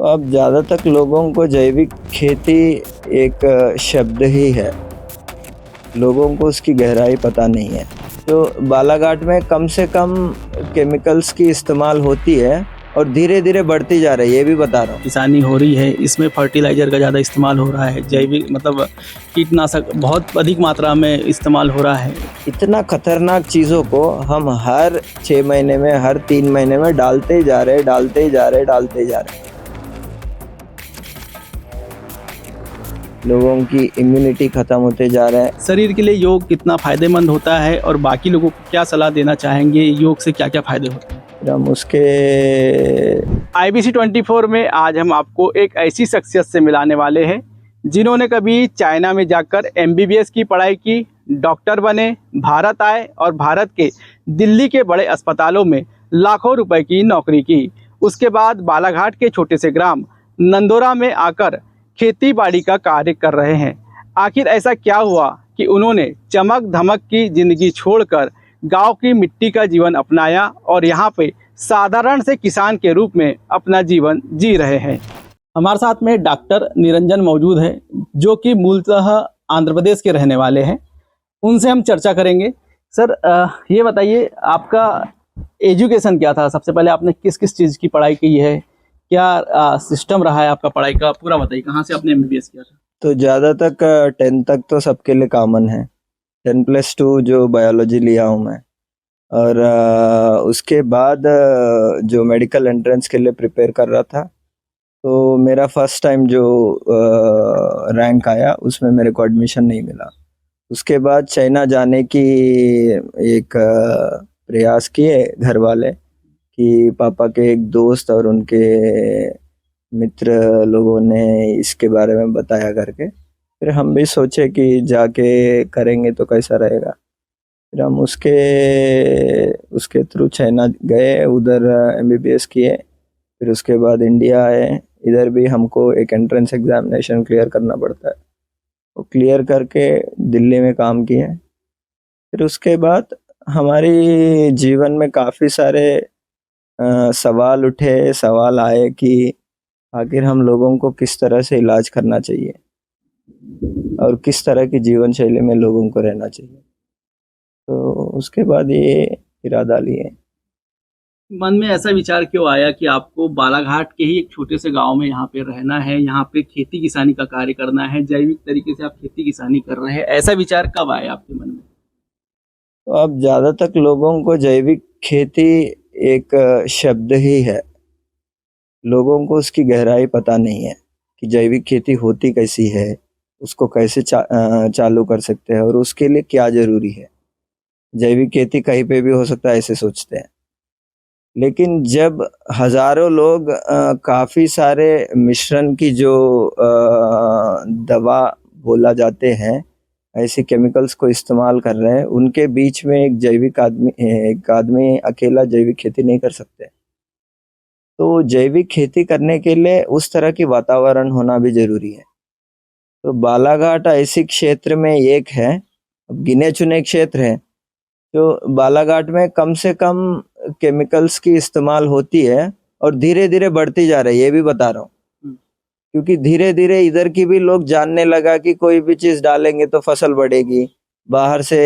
अब ज़्यादातर लोगों को जैविक खेती एक शब्द ही है, लोगों को उसकी गहराई पता नहीं है। तो बालाघाट में कम से कम केमिकल्स की इस्तेमाल होती है और धीरे-धीरे बढ़ती जा रही है, ये भी बता रहा हूँ। किसानी हो रही है, इसमें फर्टिलाइज़र का ज़्यादा इस्तेमाल हो रहा है, जैविक मतलब कीटनाशक बहुत अधिक मात्रा में इस्तेमाल हो रहा है। इतना खतरनाक चीज़ों को हम हर 6 महीने में, हर 3 महीने में डालते ही जा रहे हैं, डालते ही जा रहे हैं, डालते ही जा रहे हैं। लोगों की इम्यूनिटी ख़त्म होते जा रहा है। शरीर के लिए योग कितना फ़ायदेमंद होता है और बाकी लोगों को क्या सलाह देना चाहेंगे, योग से क्या-क्या फ़ायदे होते हैं? फिर हम उसके IBC 24 में आज हम आपको एक ऐसी शख्सियत से मिलाने वाले हैं जिन्होंने कभी चाइना में जाकर MBBS की पढ़ाई की, डॉक्टर बने, भारत आए और भारत के दिल्ली के बड़े अस्पतालों में लाखों रुपए की नौकरी की। उसके बाद बालाघाट के छोटे से ग्राम नंदोरा में आकर खेती बाड़ी का कार्य कर रहे हैं। आखिर ऐसा क्या हुआ कि उन्होंने चमक धमक की ज़िंदगी छोड़कर गांव की मिट्टी का जीवन अपनाया और यहाँ पे साधारण से किसान के रूप में अपना जीवन जी रहे हैं। हमारे साथ में डॉक्टर निरंजन मौजूद है जो कि मूलतः आंध्र प्रदेश के रहने वाले हैं। उनसे हम चर्चा करेंगे। सर ये बताइए आपका एजुकेशन क्या था? सबसे पहले आपने किस किस चीज़ की पढ़ाई की है? क्या सिस्टम रहा है आपका पढ़ाई का? पूरा बताइए, कहाँ से आपने MBBS किया था? तो ज़्यादा तक 10 तक तो सबके लिए कॉमन है। 10+2 जो बायोलॉजी लिया हूँ मैं, और उसके बाद जो मेडिकल एंट्रेंस के लिए प्रिपेयर कर रहा था, तो मेरा फर्स्ट टाइम जो रैंक आया उसमें मेरे को एडमिशन नहीं मिला। उसके बाद चाइना जाने की एक प्रयास किए घर वाले कि पापा के एक दोस्त और उनके मित्र लोगों ने इसके बारे में बताया करके। फिर हम भी सोचे कि जाके करेंगे तो कैसा रहेगा। फिर हम उसके थ्रू चाइना गए, उधर MBBS किए। फिर उसके बाद इंडिया आए। इधर भी हमको एक एंट्रेंस एग्जामिनेशन क्लियर करना पड़ता है, वो क्लियर करके दिल्ली में काम किए। फिर उसके बाद हमारी जीवन में काफ़ी सारे सवाल उठे, सवाल आए कि आखिर हम लोगों को किस तरह से इलाज करना चाहिए और किस तरह की जीवन शैली में लोगों को रहना चाहिए। तो उसके बाद ये इरादा लिए। मन में ऐसा विचार क्यों आया कि आपको बालाघाट के ही एक छोटे से गांव में यहाँ पे रहना है, यहाँ पे खेती किसानी का कार्य करना है, जैविक तरीके से आप खेती किसानी कर रहे हैं, ऐसा विचार कब आया आपके मन में? तो अब ज़्यादातर लोगों को जैविक खेती एक शब्द ही है, लोगों को उसकी गहराई पता नहीं है कि जैविक खेती होती कैसी है, उसको कैसे चालू कर सकते हैं और उसके लिए क्या ज़रूरी है। जैविक खेती कहीं पे भी हो सकता है ऐसे सोचते हैं, लेकिन जब हज़ारों लोग काफ़ी सारे मिश्रण की जो दवा बोला जाते हैं, ऐसे केमिकल्स को इस्तेमाल कर रहे हैं, उनके बीच में एक आदमी अकेला जैविक खेती नहीं कर सकते। तो जैविक खेती करने के लिए उस तरह की वातावरण होना भी ज़रूरी है। तो बालाघाट ऐसी क्षेत्र में एक है, अब गिने चुने क्षेत्र है, तो बालाघाट में कम से कम केमिकल्स की इस्तेमाल होती है और धीरे-धीरे बढ़ती जा रही है, ये भी बता रहा हूँ। क्योंकि धीरे-धीरे इधर की भी लोग जानने लगा कि कोई भी चीज़ डालेंगे तो फसल बढ़ेगी, बाहर से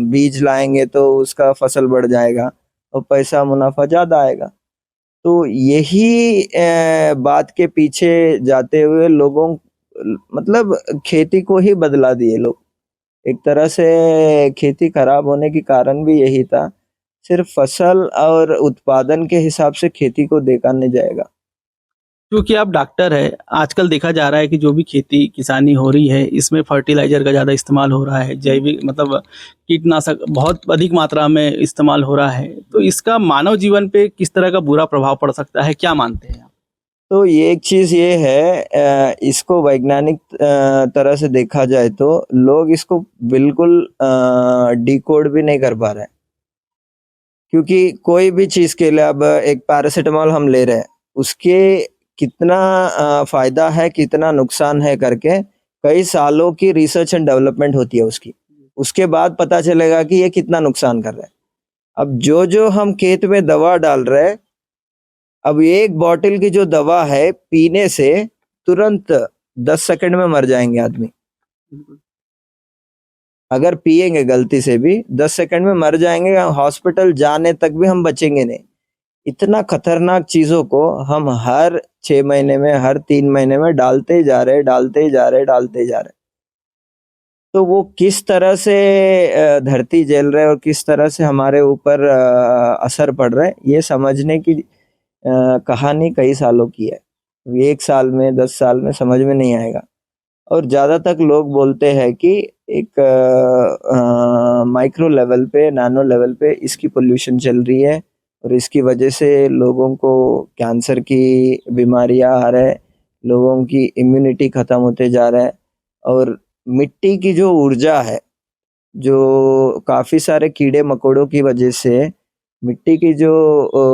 बीज लाएंगे तो उसका फसल बढ़ जाएगा और पैसा मुनाफा ज़्यादा आएगा। तो यही बात के पीछे जाते हुए लोगों मतलब खेती को ही बदला दिए लोग। एक तरह से खेती खराब होने की कारण भी यही था, सिर्फ फसल और उत्पादन के हिसाब से खेती को देखा नहीं जाएगा। क्योंकि आप डॉक्टर हैं, आजकल देखा जा रहा है कि जो भी खेती किसानी हो रही है इसमें फर्टिलाइज़र का ज़्यादा इस्तेमाल हो रहा है, जैविक मतलब कीटनाशक बहुत अधिक मात्रा में इस्तेमाल हो रहा है। तो इसका मानव जीवन पे किस तरह का बुरा प्रभाव पड़ सकता है, क्या मानते हैं आप? तो ये एक चीज़ ये है, इसको वैज्ञानिक तरह से देखा जाए तो लोग इसको बिल्कुल डिकोड भी नहीं कर पा रहे हैं। क्योंकि कोई भी चीज़ के लिए अब एक पैरासिटामॉल हम ले रहे हैं, उसके कितना फ़ायदा है, कितना नुकसान है करके कई सालों की रिसर्च एंड डेवलपमेंट होती है उसकी। उसके बाद पता चलेगा कि ये कितना नुकसान कर रहा है। अब जो हम खेत में दवा डाल रहे हैं, अब एक बॉटल की जो दवा है पीने से तुरंत 10 सेकंड में मर जाएंगे आदमी। अगर पिएंगे गलती से भी 10 सेकंड में मर जाएंगे, हॉस्पिटल जाने तक भी हम बचेंगे नहीं। इतना खतरनाक चीजों को हम हर 6 महीने में, हर 3 महीने में डालते ही जा रहे, डालते ही जा रहे, डालते ही जा रहे। तो वो किस तरह से धरती जल रहा है और किस तरह से हमारे ऊपर असर पड़ रहा है, ये समझने की कहानी कई सालों की है। 1 साल में, 10 साल में समझ में नहीं आएगा। और ज़्यादा तक लोग बोलते हैं कि एक माइक्रो लेवल पे, नैनो लेवल पे इसकी पोल्यूशन चल रही है और इसकी वजह से लोगों को कैंसर की बीमारियां आ रहा है, लोगों की इम्यूनिटी ख़त्म होते जा रहा है। और मिट्टी की जो ऊर्जा है, जो काफ़ी सारे कीड़े मकोड़ों की वजह से मिट्टी की जो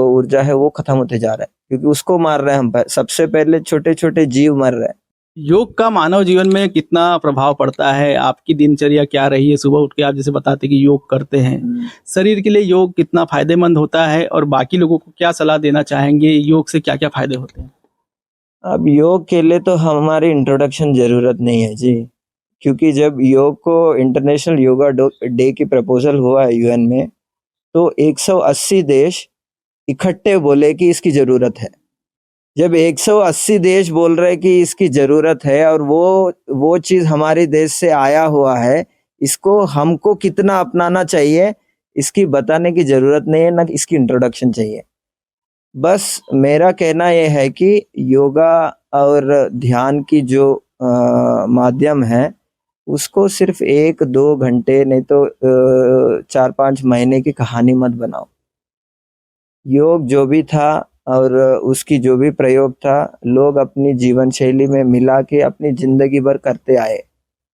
ऊर्जा है वो ख़त्म होते जा रहा है, क्योंकि उसको मार रहे हैं हम। सबसे पहले छोटे छोटे जीव मर रहे हैं। योग का मानव जीवन में कितना प्रभाव पड़ता है? आपकी दिनचर्या क्या रही है? सुबह उठ के आप जैसे बताते कि योग करते हैं, शरीर के लिए योग कितना फायदेमंद होता है और बाकी लोगों को क्या सलाह देना चाहेंगे? योग से क्या क्या फायदे होते हैं? अब योग के लिए तो हमारी इंट्रोडक्शन जरूरत नहीं है जी, क्योंकि जब योग को इंटरनेशनल योगा डे की प्रपोजल हुआ है यूएन में, तो 180 देश इकट्ठे बोले कि इसकी जरूरत है। जब 180 देश बोल रहे कि इसकी जरूरत है और वो चीज हमारे देश से आया हुआ है, इसको हमको कितना अपनाना चाहिए इसकी बताने की जरूरत नहीं है, ना इसकी इंट्रोडक्शन चाहिए। बस मेरा कहना यह है कि योगा और ध्यान की जो माध्यम है, उसको सिर्फ 1-2 घंटे, नहीं तो 4-5 महीने की कहानी मत बनाओ। योग जो भी था और उसकी जो भी प्रयोग था, लोग अपनी जीवन शैली में मिला के अपनी जिंदगी भर करते आए,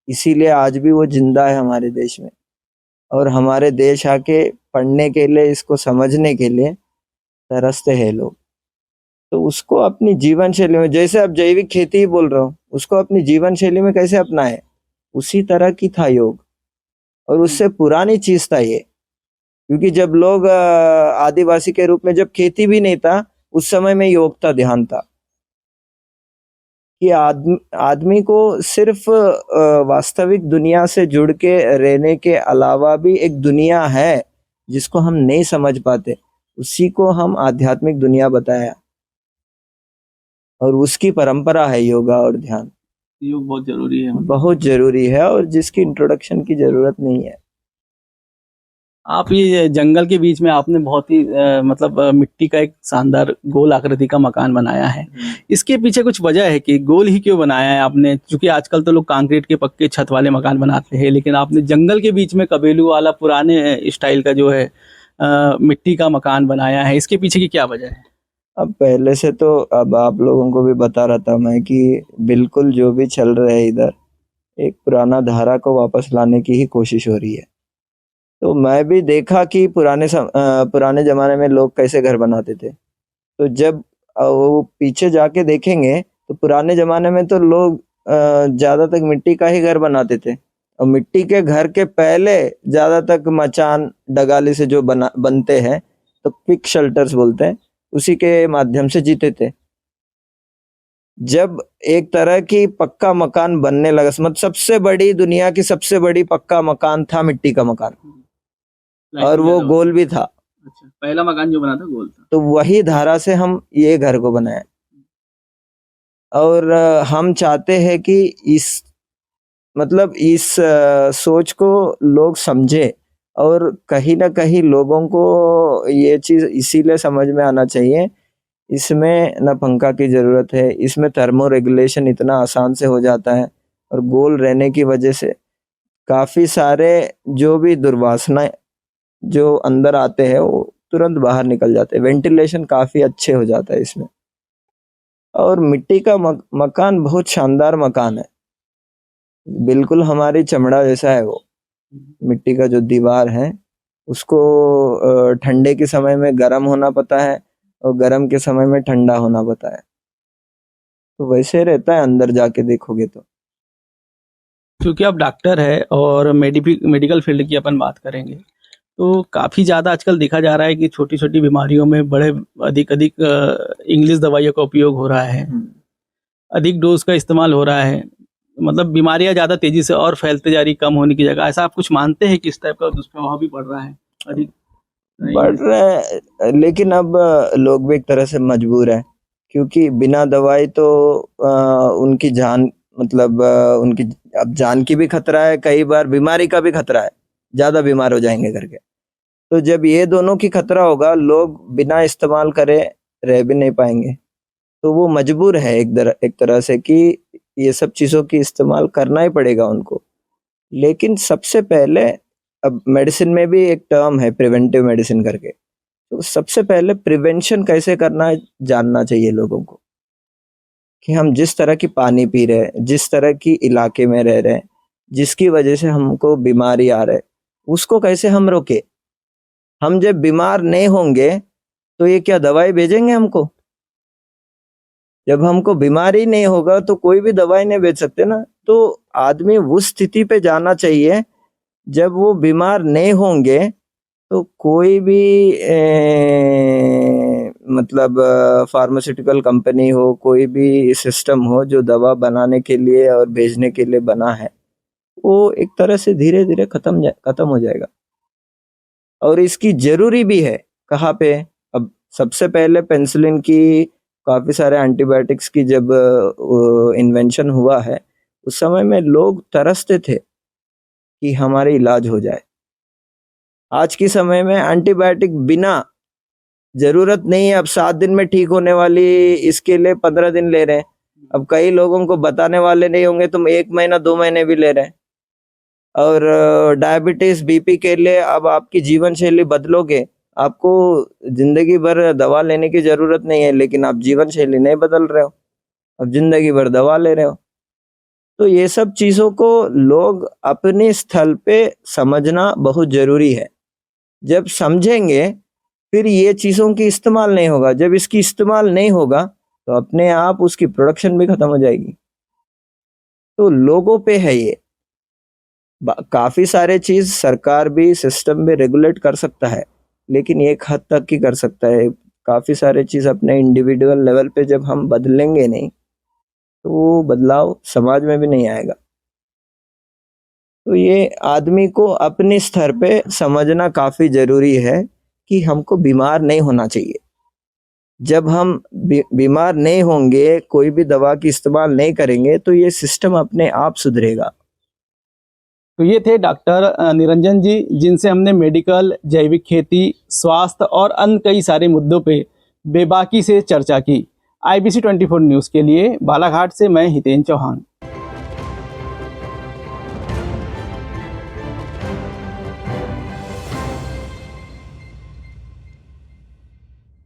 इसीलिए आज भी वो जिंदा है हमारे देश में। और हमारे देश आके पढ़ने के लिए, इसको समझने के लिए तरसते हैं लोग। तो उसको अपनी जीवन शैली में, जैसे अब जैविक खेती ही बोल रहा हूँ, उसको अपनी जीवन शैली में कैसे अपनाए, उसी तरह की था योग। और उससे पुरानी चीज था ये, क्योंकि जब लोग आदिवासी के रूप में, जब खेती भी नहीं था, उस समय में योग था, ध्यान था कि आदमी को सिर्फ वास्तविक दुनिया से जुड़ के रहने के अलावा भी एक दुनिया है जिसको हम नहीं समझ पाते, उसी को हम आध्यात्मिक दुनिया बताया। और उसकी परंपरा है योगा और ध्यान। योग बहुत जरूरी है, बहुत जरूरी है, और जिसकी इंट्रोडक्शन की जरूरत नहीं है। आप ये जंगल के बीच में आपने बहुत ही मतलब मिट्टी का एक शानदार गोल आकृति का मकान बनाया है। इसके पीछे कुछ वजह है कि गोल ही क्यों बनाया है आपने? क्योंकि आजकल तो लोग कंक्रीट के पक्के छत वाले मकान बनाते हैं, लेकिन आपने जंगल के बीच में कबीलू वाला पुराने स्टाइल का जो है मिट्टी का मकान बनाया है। इसके पीछे की क्या वजह है? अब पहले से तो, अब आप लोगों को भी बता रहा था मैं कि बिल्कुल जो भी चल रहा है इधर, एक पुराना धारा को वापस लाने की ही कोशिश हो रही है। तो मैं भी देखा कि पुराने जमाने में लोग कैसे घर बनाते थे। तो जब वो पीछे जाके देखेंगे तो पुराने जमाने में तो लोग ज्यादा तक मिट्टी का ही घर बनाते थे, और मिट्टी के घर के पहले ज्यादा तक मचान डगाली से जो बनते हैं, तो पिक शेल्टर्स बोलते हैं, उसी के माध्यम से जीते थे। जब एक तरह की पक्का मकान बनने लगा, मतलब सबसे बड़ी, दुनिया की सबसे बड़ी पक्का मकान था मिट्टी का मकान, और वो गोल भी था। अच्छा, पहला मकान जो बना था गोल था। तो वही धारा से हम ये घर को बनाए, और हम चाहते हैं कि इस सोच को लोग समझे, और कहीं ना कहीं लोगों को ये चीज इसीलिए समझ में आना चाहिए, इसमें न पंखा की जरूरत है, इसमें थर्मो रेगुलेशन इतना आसान से हो जाता है, और गोल रहने की वजह से काफी सारे जो भी दुर्वासना जो अंदर आते हैं वो तुरंत बाहर निकल जाते हैं। वेंटिलेशन काफी अच्छे हो जाता है इसमें। और मिट्टी का मकान बहुत शानदार मकान है, बिल्कुल हमारी चमड़ा जैसा है वो। मिट्टी का जो दीवार है उसको ठंडे के समय में गर्म होना पता है, और गर्म के समय में ठंडा होना पता है, तो वैसे रहता है अंदर जाके देखोगे तो। क्योंकि आप डॉक्टर है और मेडिकल फील्ड की अपन बात करेंगे, तो काफ़ी ज़्यादा आजकल देखा जा रहा है कि छोटी-छोटी बीमारियों में बड़े अधिक इंग्लिश दवाइयों का उपयोग हो रहा है, अधिक डोज़ का इस्तेमाल हो रहा है। मतलब बीमारियाँ ज़्यादा तेज़ी से और फैलते जा रही, कम होने की जगह। ऐसा आप कुछ मानते हैं कि इस टाइप का दुष्प्रभाव भी पड़ रहा है अधिक? बढ़ रहा है, लेकिन अब लोग भी एक तरह से मजबूर हैं, क्योंकि बिना दवाई तो उनकी जान, मतलब उनकी अब जान की भी खतरा है, कई बार बीमारी का भी खतरा है, ज़्यादा बीमार हो जाएँगे करके। तो जब ये दोनों की खतरा होगा, लोग बिना इस्तेमाल करे रह भी नहीं पाएँगे। तो वो मजबूर है एक तरह से कि ये सब चीज़ों की इस्तेमाल करना ही पड़ेगा उनको। लेकिन सबसे पहले, अब मेडिसिन में भी एक टर्म है प्रिवेंटिव मेडिसिन करके, तो सबसे पहले प्रिवेंशन कैसे करना है जानना चाहिए लोगों को, कि हम जिस तरह की पानी पी रहे हैं, जिस तरह की इलाके में रह रहे हैं, जिसकी वजह से हमको बीमारी आ रहा है, उसको कैसे हम रोके। हम जब बीमार नहीं होंगे तो ये क्या दवाई भेजेंगे हमको? जब हमको बीमारी नहीं होगा तो कोई भी दवाई नहीं भेज सकते ना। तो आदमी उस स्थिति पे जाना चाहिए जब वो बीमार नहीं होंगे, तो कोई भी मतलब फार्मास्यूटिकल कंपनी हो, कोई भी सिस्टम हो जो दवा बनाने के लिए और भेजने के लिए बना है, वो एक तरह से धीरे-धीरे खत्म हो जाएगा। और इसकी ज़रूरी भी है। कहाँ पे? अब सबसे पहले पेनिसिलिन की, काफ़ी सारे एंटीबायोटिक्स की जब इन्वेंशन हुआ है, उस समय में लोग तरसते थे कि हमारा इलाज हो जाए। आज के समय में एंटीबायोटिक बिना ज़रूरत नहीं है, अब 7 दिन में ठीक होने वाली, इसके लिए 15 दिन ले रहे हैं। अब कई लोगों को बताने वाले नहीं होंगे, तुम 1 महीना 2 महीने भी ले रहे हैं। और डायबिटीज़, बीपी के लिए अब आपकी जीवन शैली बदलोगे, आपको ज़िंदगी भर दवा लेने की ज़रूरत नहीं है, लेकिन आप जीवन शैली नहीं बदल रहे हो, अब ज़िंदगी भर दवा ले रहे हो। तो ये सब चीज़ों को लोग अपने स्थल पे समझना बहुत ज़रूरी है। जब समझेंगे, फिर ये चीज़ों की इस्तेमाल नहीं होगा। जब इसकी इस्तेमाल नहीं होगा, तो अपने आप उसकी प्रोडक्शन भी खत्म हो जाएगी। तो लोगों पे है ये। काफ़ी सारे चीज़ सरकार भी, सिस्टम भी रेगुलेट कर सकता है, लेकिन एक हद तक ही कर सकता है। काफ़ी सारे चीज़ अपने इंडिविजुअल लेवल पे जब हम बदलेंगे नहीं, तो वो बदलाव समाज में भी नहीं आएगा। तो ये आदमी को अपने स्तर पे समझना काफ़ी ज़रूरी है कि हमको बीमार नहीं होना चाहिए। जब हम बीमार नहीं होंगे, कोई भी दवा की इस्तेमाल नहीं करेंगे, तो ये सिस्टम अपने आप सुधरेगा। तो ये थे डॉक्टर निरंजन जी, जिनसे हमने मेडिकल, जैविक खेती, स्वास्थ्य और अन्य कई सारे मुद्दों पे बेबाकी से चर्चा की। IBC 24 न्यूज़ के लिए बालाघाट से मैं हितेन चौहान।